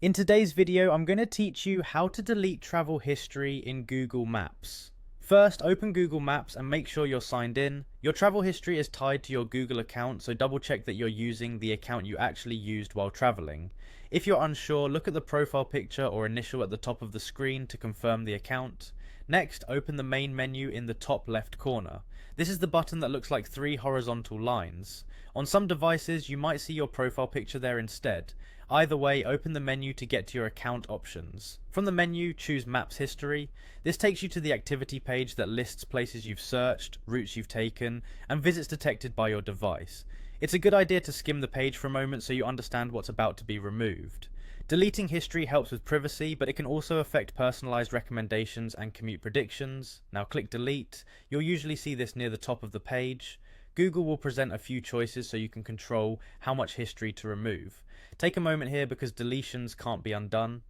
In today's video, I'm going to teach you how to delete travel history in Google Maps. First, open Google Maps and make sure you're signed in. Your travel history is tied to your Google account, so double check that you're using the account you actually used while traveling. If you're unsure, look at the profile picture or initial at the top of the screen to confirm the account. Next, open the main menu in the top left corner. This is the button that looks like three horizontal lines. On some devices, you might see your profile picture there instead. Either way, open the menu to get to your account options. From the menu, choose Maps History. This takes you to the activity page that lists places you've searched, routes you've taken, and visits detected by your device. It's a good idea to skim the page for a moment so you understand what's about to be removed. Deleting history helps with privacy, but it can also affect personalized recommendations and commute predictions. Now click Delete. You'll usually see this near the top of the page. Google will present a few choices so you can control how much history to remove. Take a moment here because deletions can't be undone.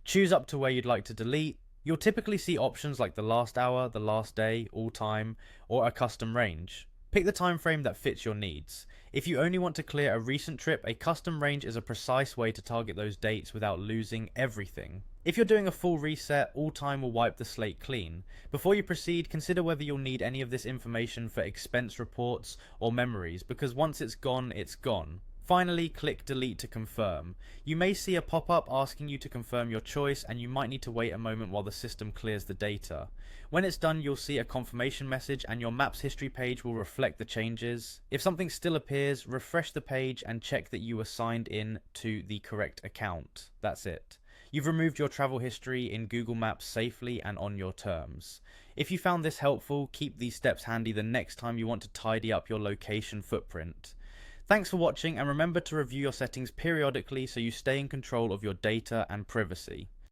Choose up to where you'd like to delete. You'll typically see options like the last hour, the last day, all time, or a custom range. Pick the time frame that fits your needs. If you only want to clear a recent trip, a custom range is a precise way to target those dates without losing everything. If you're doing a full reset, all time will wipe the slate clean. Before you proceed, consider whether you'll need any of this information for expense reports or memories, because once it's gone, it's gone. Finally, click Delete to confirm. You may see a pop-up asking you to confirm your choice, and you might need to wait a moment while the system clears the data. When it's done, you'll see a confirmation message and your Maps history page will reflect the changes. If something still appears, refresh the page and check that you were signed in to the correct account. That's it. You've removed your travel history in Google Maps safely and on your terms. If you found this helpful, keep these steps handy the next time you want to tidy up your location footprint. Thanks for watching, and remember to review your settings periodically so you stay in control of your data and privacy.